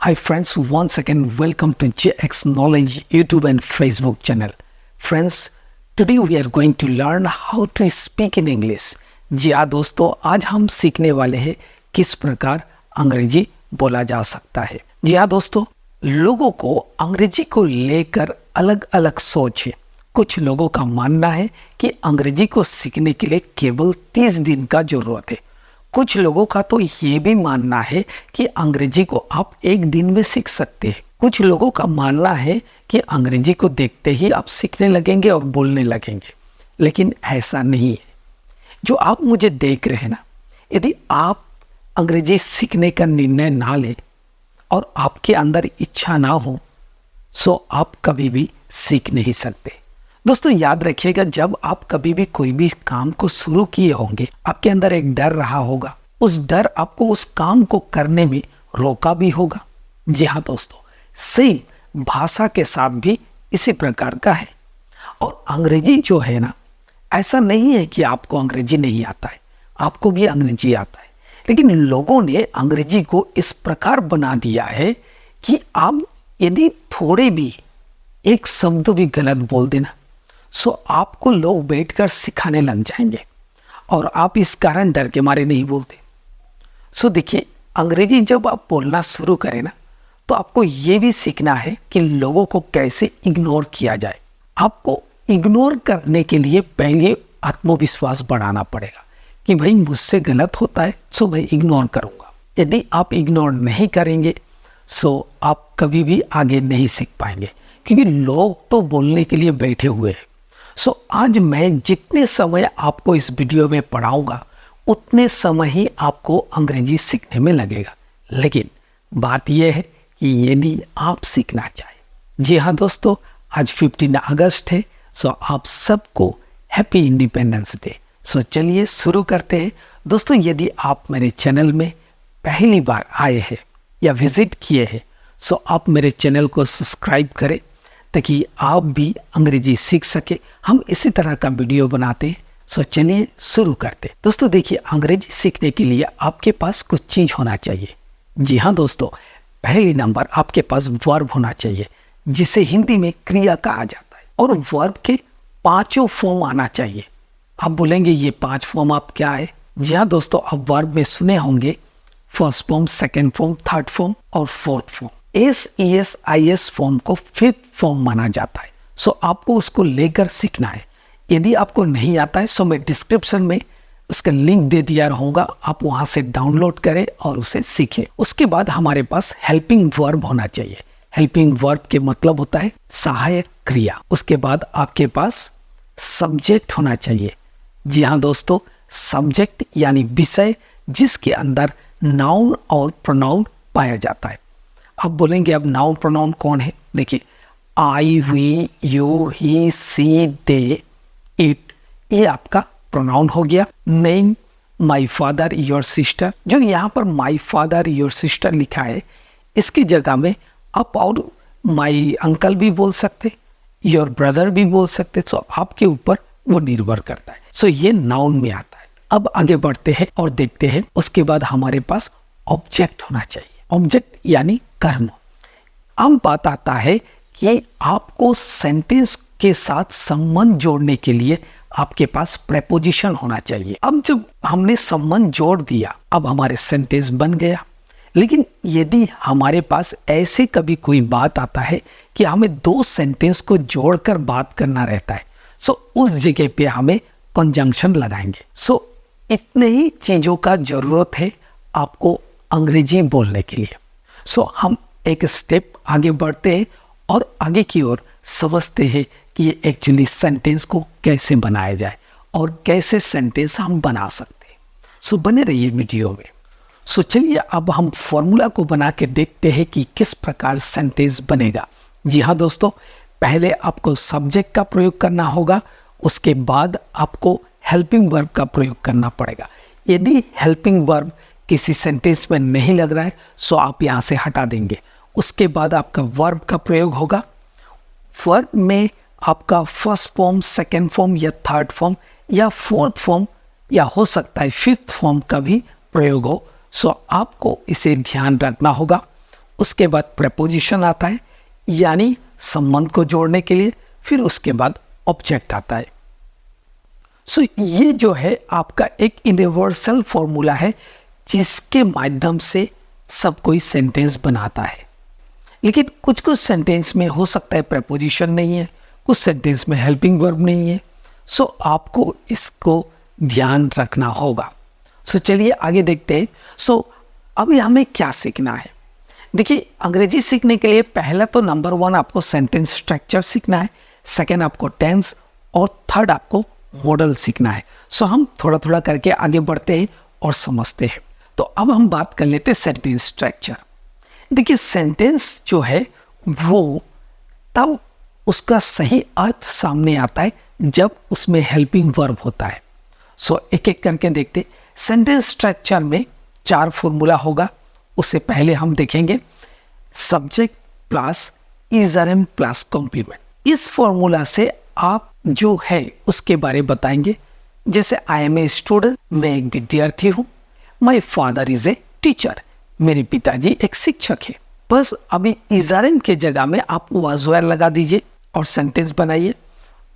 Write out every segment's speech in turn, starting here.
Hi friends, once again welcome to JX Knowledge YouTube and Facebook channel. Friends, today we are going to learn how to speak in English. जी हाँ दोस्तों, आज हम सीखने वाले हैं किस प्रकार अंग्रेजी बोला जा सकता है। जी हाँ दोस्तों, लोगों को अंग्रेजी को लेकर अलग अलग सोच है। कुछ लोगों का मानना है कि अंग्रेजी को सीखने के लिए केवल 30 दिन का जरूरत है। कुछ लोगों का तो ये भी मानना है कि अंग्रेजी को आप एक दिन में सीख सकते हैं। कुछ लोगों का मानना है कि अंग्रेजी को देखते ही आप सीखने लगेंगे और बोलने लगेंगे, लेकिन ऐसा नहीं है। जो आप मुझे देख रहे हैं ना, यदि आप अंग्रेजी सीखने का निर्णय ना लें और आपके अंदर इच्छा ना हो, सो आप कभी भी सीख नहीं सकते। दोस्तों याद रखिएगा, जब आप कभी भी कोई भी काम को शुरू किए होंगे, आपके अंदर एक डर रहा होगा। उस डर आपको उस काम को करने में रोका भी होगा। जी हाँ दोस्तों, सेम भाषा के साथ भी इसी प्रकार का है। और अंग्रेजी जो है ना, ऐसा नहीं है कि आपको अंग्रेजी नहीं आता है, आपको भी अंग्रेजी आता है। लेकिन लोगों ने अंग्रेजी को इस प्रकार बना दिया है कि आप यदि थोड़े भी एक शब्द भी गलत बोल देना, सो आपको लोग बैठकर सिखाने लग जाएंगे और आप इस कारण डर के मारे नहीं बोलते। सो देखिए, अंग्रेजी जब आप बोलना शुरू करें ना, तो आपको ये भी सीखना है कि लोगों को कैसे इग्नोर किया जाए। आपको इग्नोर करने के लिए पहले आत्मविश्वास बढ़ाना पड़ेगा कि भाई मुझसे गलत होता है, सो मैं इग्नोर करूँगा। यदि आप इग्नोर नहीं करेंगे, सो आप कभी भी आगे नहीं सीख पाएंगे, क्योंकि लोग तो बोलने के लिए बैठे हुए हैं। सो आज मैं जितने समय आपको इस वीडियो में पढ़ाऊंगा, उतने समय ही आपको अंग्रेजी सीखने में लगेगा। लेकिन बात यह है कि यदि आप सीखना चाहें, जी हाँ दोस्तों, आज 15 अगस्त है। सो आप सबको हैप्पी इंडिपेंडेंस डे। सो चलिए शुरू करते हैं। दोस्तों यदि आप मेरे चैनल में पहली बार आए हैं या विजिट किए हैं, सो आप मेरे चैनल को सब्सक्राइब करें ताकि आप भी अंग्रेजी सीख सके। हम इसी तरह का वीडियो बनाते हैं। सो चलिए शुरू करते हैं। दोस्तों देखिए, अंग्रेजी सीखने के लिए आपके पास कुछ चीज़ होना चाहिए। जी हाँ दोस्तों, पहली नंबर आपके पास वर्ब होना चाहिए, जिसे हिंदी में क्रिया कहा जाता है। और वर्ब के 5 फॉर्म आना चाहिए। आप बोलेंगे ये 5 फॉर्म आप क्या है? जी हाँ दोस्तों, आप वर्ब में सुने होंगे first form, second form, third form और फोर्थ फॉर्म। SES फॉर्म को 5th फॉर्म माना जाता है। सो आपको उसको लेकर सीखना है। यदि आपको नहीं आता है, सो मैं डिस्क्रिप्शन में उसका लिंक दे दिया रहूँगा, आप वहाँ से डाउनलोड करें और उसे सीखें। उसके बाद हमारे पास हेल्पिंग वर्ब होना चाहिए। हेल्पिंग वर्ब के मतलब होता है सहायक क्रिया। उसके बाद आपके पास सब्जेक्ट होना चाहिए। जी हाँ दोस्तों, सब्जेक्ट यानी विषय जिसके अंदर नाउन और प्रोनाउन पाया जाता है। अब बोलेंगे अब नाउन प्रोनाउन कौन है? देखिए, I, we, you, he, she, they, it, ये आपका प्रोनाउन हो गया। Name, my father, your sister. जो यहाँ पर माई फादर, योर सिस्टर लिखा है, इसकी जगह में आप और माई अंकल भी बोल सकते, योर ब्रदर भी बोल सकते। सो आपके ऊपर वो निर्भर करता है। सो ये नाउन में आता है। अब आगे बढ़ते हैं और देखते हैं। उसके बाद हमारे पास ऑब्जेक्ट होना चाहिए। ऑब्जेक्ट यानी कर्म। अब बात आता है कि आपको सेंटेंस के साथ संबंध जोड़ने के लिए आपके पास प्रेपोजिशन होना चाहिए। अब जब हमने संबंध जोड़ दिया, अब हमारे सेंटेंस बन गया। लेकिन यदि हमारे पास ऐसे कभी कोई बात आता है कि हमें 2 सेंटेंस को जोड़कर बात करना रहता है, सो उस जगह पे हमें कंजंक्शन लगाएंगे। सो इतने ही चीज़ों का जरूरत है आपको अंग्रेजी बोलने के लिए। सो हम एक स्टेप आगे बढ़ते हैं और आगे की ओर समझते हैं कि एक्चुअली सेंटेंस को कैसे बनाया जाए और कैसे सेंटेंस हम बना सकते हैं। सो बने रहिए वीडियो में। सो चलिए अब हम फॉर्मूला को बना के देखते हैं कि किस प्रकार सेंटेंस बनेगा। जी हाँ दोस्तों, पहले आपको सब्जेक्ट का प्रयोग करना होगा। उसके बाद आपको हेल्पिंग वर्ब का प्रयोग करना पड़ेगा। यदि हेल्पिंग वर्ब किसी सेंटेंस में नहीं लग रहा है, सो आप यहाँ से हटा देंगे। उसके बाद आपका वर्ब का प्रयोग होगा। वर्ब में आपका फर्स्ट फॉर्म, सेकेंड फॉर्म या थर्ड फॉर्म या फोर्थ फॉर्म या हो सकता है 5th फॉर्म का भी प्रयोग हो। सो आपको इसे ध्यान रखना होगा। उसके बाद प्रपोजिशन आता है यानी संबंध को जोड़ने के लिए, फिर उसके बाद ऑब्जेक्ट आता है। सो ये जो है आपका एक यूनिवर्सल फॉर्मूला है जिसके माध्यम से सब कोई सेंटेंस बनाता है। लेकिन कुछ कुछ सेंटेंस में हो सकता है प्रपोजिशन नहीं है, कुछ सेंटेंस में हेल्पिंग वर्ब नहीं है। सो आपको इसको ध्यान रखना होगा। सो चलिए आगे देखते हैं। सो अभी हमें क्या सीखना है? देखिए, अंग्रेजी सीखने के लिए पहला तो नंबर 1 आपको सेंटेंस स्ट्रक्चर सीखना है, सेकंड आपको टेंस और थर्ड आपको मॉडल सीखना है। सो हम थोड़ा थोड़ा करके आगे बढ़ते हैं और समझते हैं। तो अब हम बात कर लेते हैं सेंटेंस स्ट्रक्चर। देखिए, सेंटेंस जो है वो तब उसका सही अर्थ सामने आता है जब उसमें हेल्पिंग वर्ब होता है। सो एक एक करके देखते। सेंटेंस स्ट्रक्चर में 4 फॉर्मूला होगा। उससे पहले हम देखेंगे सब्जेक्ट प्लस इजरम प्लस कॉम्प्लीमेंट। इस फॉर्मूला से आप जो है उसके बारे बताएंगे। जैसे आई एम ए स्टूडेंट, मैं एक विद्यार्थी हूँ। My father is a teacher, मेरे पिताजी एक शिक्षक है। बस अभी इजरम के जगह में आप वाज वेयर लगा दीजिए और सेंटेंस बनाइए।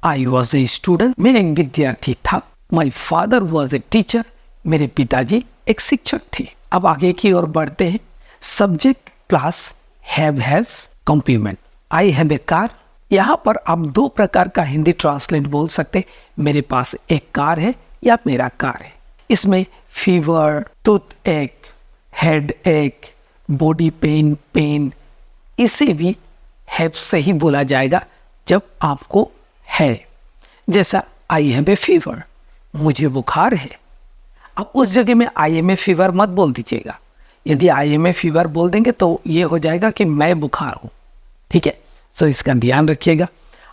आई वॉज ए स्टूडेंट, मैं एक विद्यार्थी था। My father was a teacher, मेरे पिताजी एक शिक्षक थे। अब आगे की ओर बढ़ते हैं। Subject plus have has complement. I have a car. यहाँ पर आप 2 प्रकार का हिंदी ट्रांसलेट बोल सकते। मेरे पास एक कार है या मेरा कार है। इसमें फीवर, टूथ एक, हेड एक, बॉडी पेन, पेन, इसे भी हैव से ही बोला जाएगा जब आपको है। जैसा आई हैव ए फीवर, मुझे बुखार है। अब उस जगह में आई एम ए फीवर मत बोल दीजिएगा। यदि आई एम ए फीवर बोल देंगे तो ये हो जाएगा कि मैं बुखार हूँ। ठीक है, सो इसका ध्यान रखिएगा।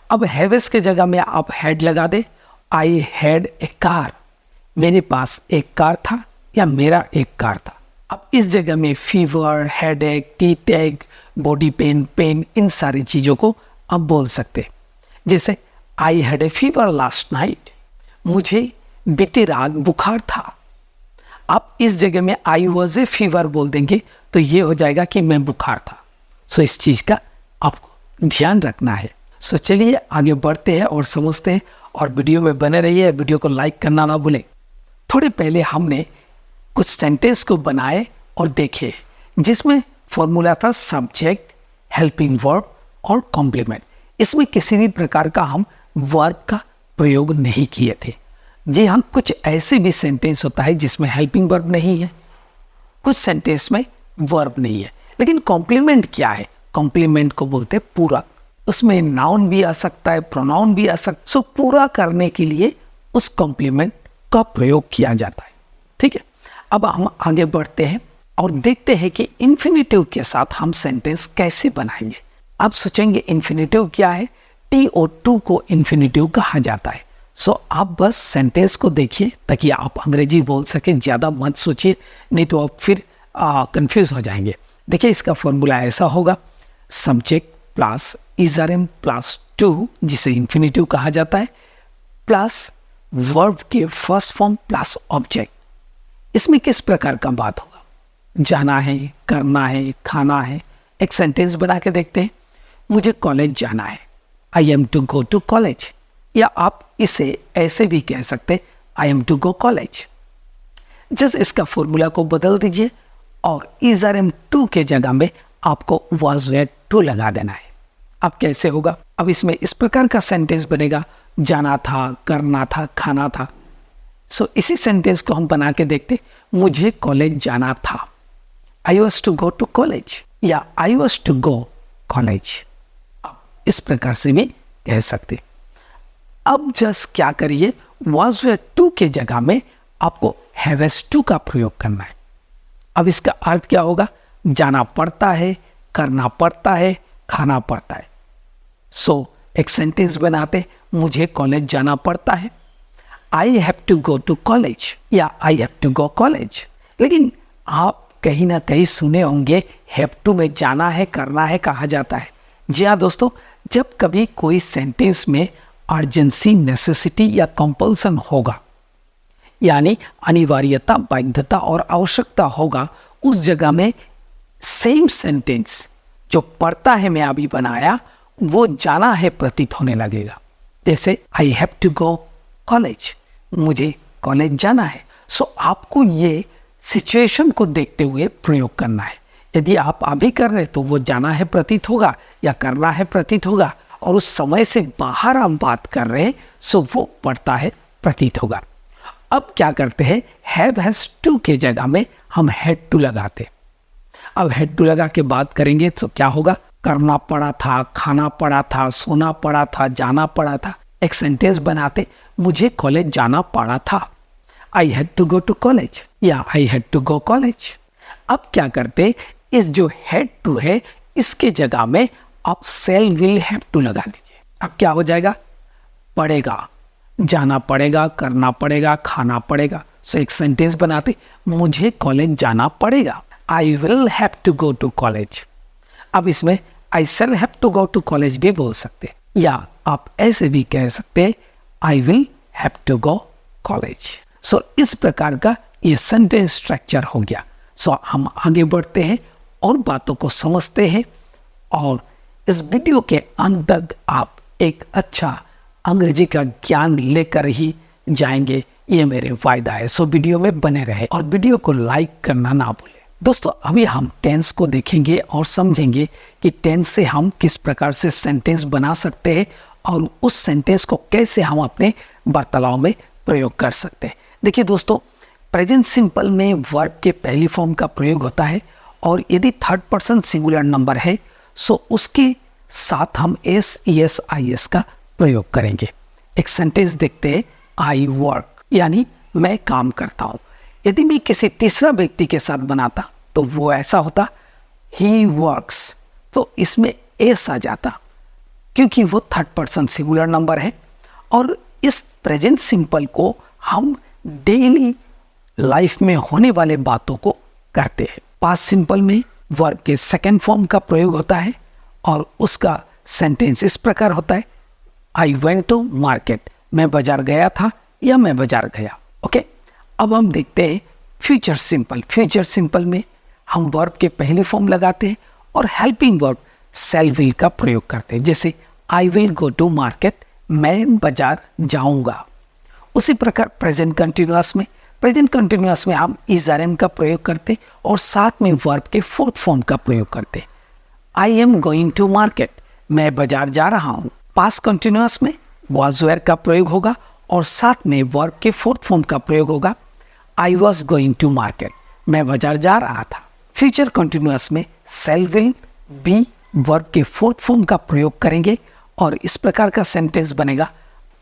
अब हैवेस के जगह में आप हैड लगा दे। आई हैड ए कार, मेरे पास एक कार था या मेरा एक कार था। अब इस जगह में फीवर, हेड एक, टीथ एक, बॉडी पेन, पेन, इन सारी चीज़ों को आप बोल सकते। जैसे I had a fever last night, मुझे बीती रात बुखार था। आप इस जगह में आई वॉज ए फीवर बोल देंगे तो ये हो जाएगा कि मैं बुखार था। सो इस चीज़ का आपको ध्यान रखना है। सो चलिए आगे बढ़ते हैं और समझते हैं, और वीडियो में बने रहिए। वीडियो को लाइक करना ना भूलें। थोड़े पहले हमने कुछ सेंटेंस को बनाए और देखे जिसमें फॉर्मूला था सब्जेक्ट, हेल्पिंग वर्ब और कॉम्प्लीमेंट। इसमें किसी भी प्रकार का हम वर्ब का प्रयोग नहीं किए थे। जी हाँ, कुछ ऐसे भी सेंटेंस होता है जिसमें हेल्पिंग वर्ब नहीं है, कुछ सेंटेंस में वर्ब नहीं है। लेकिन कॉम्प्लीमेंट क्या है? कॉम्प्लीमेंट को बोलते हैं पूरक। उसमें नाउन भी आ सकता है, प्रोनाउन भी आ सकता है। सो पूरा करने के लिए उस कॉम्प्लीमेंट का प्रयोग किया जाता है। ठीक है, अब हम आगे बढ़ते हैं और देखते हैं कि इन्फिनेटिव के साथ हम सेंटेंस कैसे बनाएंगे। आप सोचेंगे इन्फिनेटिव क्या है? TO2 को इन्फिनेटिव कहा जाता है। सो आप बस सेंटेंस को देखिए ताकि आप अंग्रेजी बोल सकें। ज़्यादा मत सोचिए, नहीं तो आप फिर कंफ्यूज हो जाएंगे। देखिए, इसका फॉर्मूला ऐसा होगा सब्जेक्ट प्लस इजरम प्लस टू, जिसे इन्फिनेटिव कहा जाता है, प्लस वर्ब के फर्स्ट फॉर्म प्लस ऑब्जेक्ट। इसमें किस प्रकार का बात होगा? जाना है, करना है, खाना है। एक सेंटेंस बना के देखते हैं। मुझे कॉलेज जाना है, I am to go to college. या आप इसे ऐसे भी कह सकते, I am to go college. Just इसका फॉर्मूला को बदल दीजिए और इजरम टू के जगह में आपको वाज वेयर टू लगा देना है। अब कैसे होगा? अब इसमें इस प्रकार का सेंटेंस बनेगा, जाना था, करना था, खाना था। सो इसी सेंटेंस को हम बना के देखते। मुझे कॉलेज जाना था, I was to go to college, या I was to go college. अब इस प्रकार से भी कह सकते। अब जस्ट क्या करिए, वाज वेयर टू के जगह में आपको हैवेस टू का प्रयोग करना है। अब इसका अर्थ क्या होगा? जाना पड़ता है, करना पड़ता है, खाना पड़ता है। सो एक सेंटेंस बनाते, मुझे कॉलेज जाना पड़ता है, I have to go to college, या I have to go college. लेकिन आप कहीं ना कहीं सुने होंगे हैव टू में जाना है, करना है कहा जाता है। जी हाँ दोस्तों, जब कभी कोई सेंटेंस में अर्जेंसी, नेसेसिटी या कंपल्सन होगा, यानी अनिवार्यता, बाध्यता और आवश्यकता होगा, उस जगह में सेम सेंटेंस जो पढ़ता है मैं अभी बनाया वो जाना है प्रतीत होने लगेगा। जैसे I have to go college, मुझे कॉलेज जाना है। सो आपको ये सिचुएशन को देखते हुए प्रयोग करना है। यदि आप अभी कर रहे तो वो जाना है प्रतीत होगा या करना है प्रतीत होगा, और उस समय से बाहर हम बात कर रहे हैं सो वो पढ़ता है प्रतीत होगा। अब क्या करते हैं, हैव हैज टू के जगह में हम हैड टू लगाते। अब हैड टू लगा के बात करेंगे तो क्या होगा, करना पड़ा था, खाना पड़ा था, सोना पड़ा था, जाना पड़ा था। एक सेंटेंस बनाते, मुझे कॉलेज जाना पड़ा था, I had to go to college या I had to go college. अब क्या करते, इस जो हैड टू है इसके जगह में आप सेल विल हैव टू लगा दीजिए। अब क्या हो जाएगा, पड़ेगा, जाना पड़ेगा, करना पड़ेगा, खाना पड़ेगा। सो एक सेंटेंस बनाते, मुझे कॉलेज जाना पड़ेगा, I will have to go to college. अब इसमें I shall have to go to college भी बोल सकते, या आप ऐसे भी कह सकते, I will have to go college. So इस प्रकार का ये सेंटेंस स्ट्रक्चर हो गया। सो हम आगे बढ़ते हैं और बातों को समझते हैं, और इस वीडियो के अंत तक आप एक अच्छा अंग्रेजी का ज्ञान लेकर ही जाएंगे, ये मेरे वायदा है। सो वीडियो में बने रहे और वीडियो को लाइक करना ना भूलें। दोस्तों अभी हम टेंस को देखेंगे और समझेंगे कि टेंस से हम किस प्रकार से सेंटेंस बना सकते हैं और उस सेंटेंस को कैसे हम अपने वार्तालाप में प्रयोग कर सकते हैं। देखिए दोस्तों, प्रेजेंट सिंपल में वर्ब के पहली फॉर्म का प्रयोग होता है, और यदि थर्ड पर्सन सिंगुलर नंबर है सो उसके साथ हम S E S I S का प्रयोग करेंगे। एक सेंटेंस देखते हैं, आई वर्क, यानी मैं काम करता हूँ। यदि मैं किसी तीसरा व्यक्ति के साथ बनाता तो वो ऐसा होता, ही वर्क्स, तो इसमें एस आ जाता क्योंकि वो थर्ड पर्सन सिंगुलर नंबर है। और इस प्रेजेंट सिंपल को हम डेली लाइफ में होने वाले बातों को करते हैं। पास्ट सिंपल में वर्ब के सेकेंड फॉर्म का प्रयोग होता है और उसका सेंटेंस इस प्रकार होता है, आई वेंट टू मार्केट, मैं बाजार गया था या मैं बाजार गया। ओके, अब हम देखते हैं फ्यूचर सिंपल। फ्यूचर सिंपल में हम वर्ब के पहले फॉर्म लगाते हैं और हेल्पिंग वर्ब शैल विल का प्रयोग करते हैं। जैसे I will go to market, मैं बाजार जाऊंगा। उसी प्रकार प्रेजेंट कंटिन्यूअस में हम इज आर एम का प्रयोग करते और साथ में वर्ब के फोर्थ फॉर्म का प्रयोग करते। I am going to market, मैं बाजार जा रहा हूँ। पास्ट कंटिन्यूअस में वाज वेयर का प्रयोग होगा और साथ में वर्ब के फोर्थ फॉर्म का प्रयोग होगा, I was going to market, मैं बाजार जा रहा था। फ्यूचर कंटिन्यूअस में शैल विल बी वर्ब के फोर्थ फॉर्म का प्रयोग करेंगे और इस प्रकार का सेंटेंस बनेगा,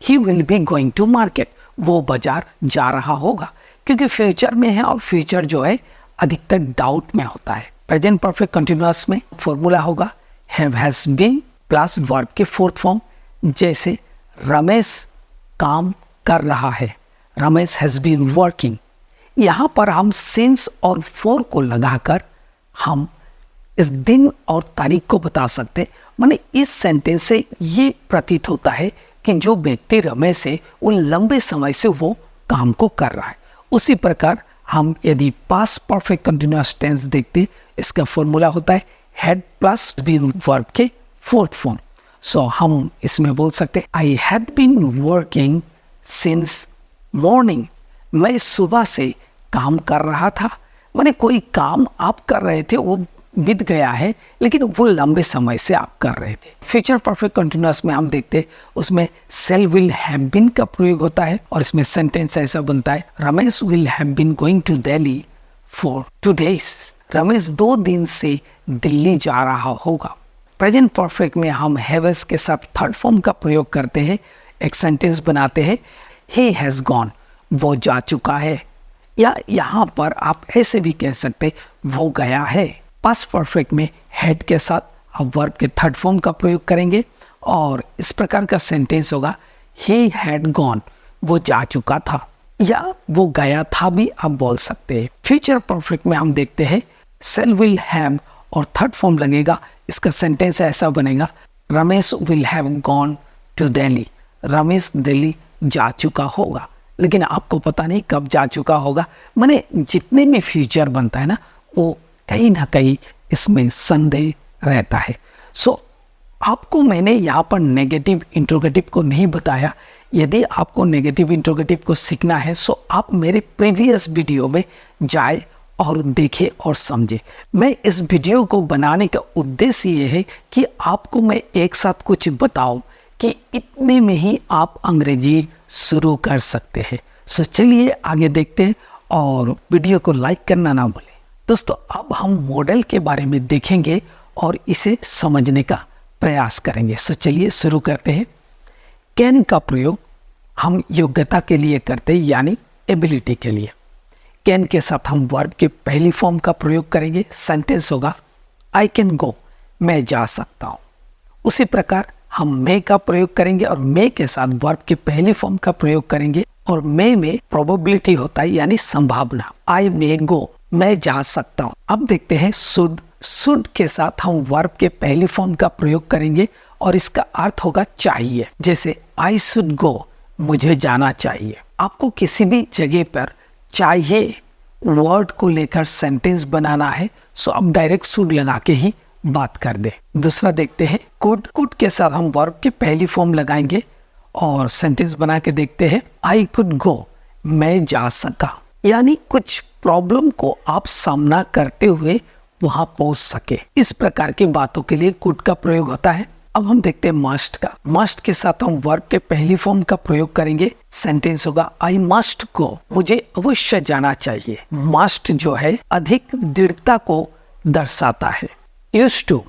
he will be going to market, वो बाजार जा रहा होगा। क्योंकि फ्यूचर में है और फ्यूचर जो है अधिकतर डाउट में होता है। प्रेजेंट परफेक्ट कंटिन्यूअस में फॉर्मूला होगा have has been plus verb के फोर्थ फॉर्म। जैसे रमेश काम कर रहा है, रमेश हैज बीन वर्किंग। यहाँ पर हम सिंस और फॉर को लगाकर हम इस दिन और तारीख को बता सकते। माने इस सेंटेंस से ये प्रतीत होता है कि जो व्यक्ति रमेश है वो लंबे समय से वो काम को कर रहा है। उसी प्रकार हम यदि पास्ट परफेक्ट कंटिन्यूअस टेंस देखते, इसका फॉर्मूला होता है हैड प्लस बीन वर्ब के फोर्थ फॉर्म। सो हम इसमें बोल सकते I had been working since morning, मैं सुबह से काम कर रहा था। माने कोई काम आप कर रहे थे वो बीत गया है लेकिन वो लंबे समय से आप कर रहे थे। फ्यूचर परफेक्ट कंटिन्यूअस में हम देखते उसमें शैल विल हैव बीन का प्रयोग होता है और इसमें सेंटेंस ऐसा बनता है, Ramesh will have been going to Delhi for 2 days, Ramesh 2 दिन से दिल्ली जा रहा होगा। प्रेजेंट परफेक्ट में हम हैवेस के साथ थर्ड फॉर्म का प्रयोग करते हैं, एक सेंटेंस बनाते हैं, ही हैज़ गॉन, वो जा चुका है। या यहाँ पर आप ऐसे भी कह सकते वो गया है। पास्ट परफेक्ट में हैड के साथ हम वर्ब के थर्ड फॉर्म का प्रयोग करेंगे और इस प्रकार का सेंटेंस होगा ही हैड गॉन, वो जा चुका था या वो गया था भी आप बोल सकते हैं। फ्यूचर परफेक्ट में हम देखते हैं शैल विल हैव और थर्ड फॉर्म लगेगा, इसका सेंटेंस ऐसा बनेगा, Ramesh will have gone to Delhi, Ramesh Delhi जा चुका होगा। लेकिन आपको पता नहीं कब जा चुका होगा। माने जितने में फ्यूचर बनता है ना वो कहीं ना कहीं इसमें संदेह रहता है। सो आपको मैंने यहाँ पर नेगेटिव इंट्रोगेटिव को नहीं बताया। यदि आपको नेगेटिव इंट्रोगेटिव को सीखना है सो आप मेरे प्रीवियस वीडियो में जाए और देखें और समझें। मैं इस वीडियो को बनाने का उद्देश्य ये है कि आपको मैं एक साथ कुछ बताऊं कि इतने में ही आप अंग्रेजी शुरू कर सकते हैं। सो चलिए आगे देखते हैं और वीडियो को लाइक करना ना भूलें। दोस्तों अब हम मॉडल के बारे में देखेंगे और इसे समझने का प्रयास करेंगे। सो चलिए शुरू करते हैं। कैन का प्रयोग हम योग्यता के लिए करते हैं, यानी एबिलिटी के लिए। कैन के साथ हम वर्ब के पहली फॉर्म का प्रयोग करेंगे। सेंटेंस होगा आई कैन गो, मैं जा सकता हूँ। उसी प्रकार हम मे का प्रयोग करेंगे और मे के साथ वर्ब के पहली फॉर्म का प्रयोग करेंगे और मे में प्रोबेबिलिटी होता है, यानी संभावना। आई मे गो, मैं जा सकता हूँ। अब देखते हैं शुड। शुड के साथ हम वर्ब के पहली फॉर्म का प्रयोग करेंगे और इसका अर्थ होगा चाहिए। जैसे आई शुड गो, मुझे जाना चाहिए। आपको किसी भी जगह पर चाहिए वर्ड को लेकर सेंटेंस बनाना है सो आप डायरेक्ट शुड लगा के ही बात कर दे। दूसरा देखते हैं कुड। कुड के साथ हम वर्ब के पहली फॉर्म लगाएंगे और सेंटेंस बना के देखते हैं आई कुड गो, मैं जा सका। यानी कुछ प्रॉब्लम को आप सामना करते हुए वहां पहुंच सके। इस प्रकार की बातों के लिए कुड का प्रयोग होता है। अब हम देखते हैं मस्ट का। मस्ट के साथ हम वर्ब के पहली फॉर्म का प्रयोग करेंगे। सेंटेंस होगा आई मस्ट गो, मुझे अवश्य जाना चाहिए। मस्ट जो है अधिक दृढ़ता को दर्शाता है। Used to.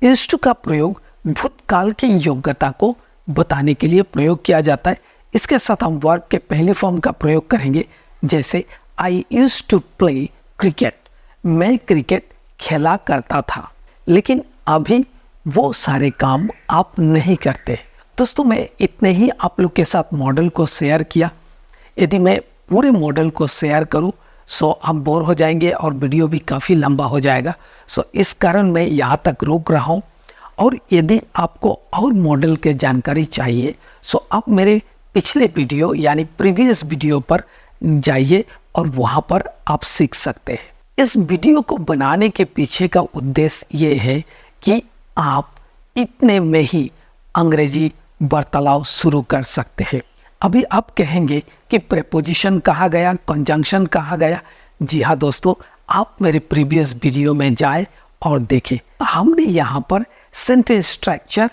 यूज्ड टू का प्रयोग भूतकाल की योग्यता को बताने के लिए प्रयोग किया जाता है। इसके साथ हम वर्ब के पहले फॉर्म का प्रयोग करेंगे। जैसे I used to play cricket, मैं क्रिकेट खेला करता था, लेकिन अभी वो सारे काम आप नहीं करते। दोस्तों मैं इतने ही आप लोग के साथ मॉडल को शेयर किया। यदि मैं पूरे मॉडल को शेयर करूं सो आप बोर हो जाएंगे और वीडियो भी काफ़ी लंबा हो जाएगा। सो इस कारण मैं यहाँ तक रोक रहा हूँ। और यदि आपको और मॉडल के जानकारी चाहिए सो आप मेरे पिछले वीडियो यानी प्रीवियस वीडियो पर जाइए और वहाँ पर आप सीख सकते हैं। इस वीडियो को बनाने के पीछे का उद्देश्य ये है कि आप इतने में ही अंग्रेजी वार्तालाप शुरू कर सकते हैं। अभी आप कहेंगे कि प्रीपोजिशन कहाँ गया, कंजंक्शन कहाँ गया। जी हाँ दोस्तों, आप मेरे प्रीवियस वीडियो में जाएं और देखें। हमने यहाँ पर सेंटेंस स्ट्रक्चर,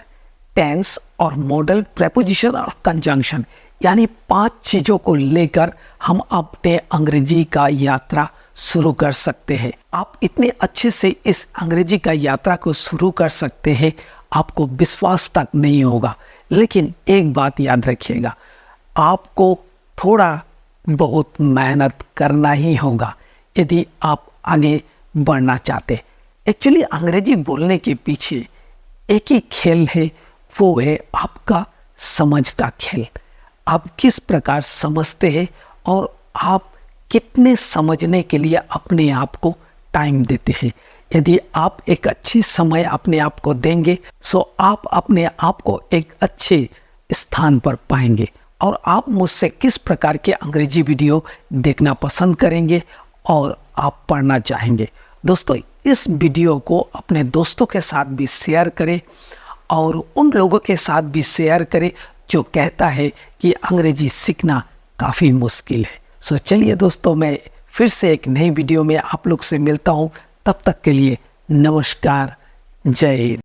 टेंस और मॉडल, प्रीपोजिशन और कंजंक्शन यानी 5 चीज़ों को लेकर हम अपने अंग्रेजी का यात्रा शुरू कर सकते हैं। आप इतने अच्छे से इस अंग्रेजी का यात्रा को शुरू कर सकते हैं, आपको विश्वास तक नहीं होगा। लेकिन एक बात याद रखिएगा, आपको थोड़ा बहुत मेहनत करना ही होगा यदि आप आगे बढ़ना चाहते। एक्चुअली अंग्रेजी बोलने के पीछे एक ही खेल है, वो है आपका समझ का खेल। आप किस प्रकार समझते हैं और आप कितने समझने के लिए अपने आप को टाइम देते हैं। यदि आप एक अच्छी समय अपने आप को देंगे सो आप अपने आप को एक अच्छे स्थान पर पाएंगे। और आप मुझसे किस प्रकार के अंग्रेजी वीडियो देखना पसंद करेंगे और आप पढ़ना चाहेंगे। दोस्तों इस वीडियो को अपने दोस्तों के साथ भी शेयर करें और उन लोगों के साथ भी शेयर करें जो कहता है कि अंग्रेजी सीखना काफ़ी मुश्किल है। सो चलिए दोस्तों, मैं फिर से एक नई वीडियो में आप लोग से मिलता हूँ। तब तक के लिए नमस्कार, जय हिंद।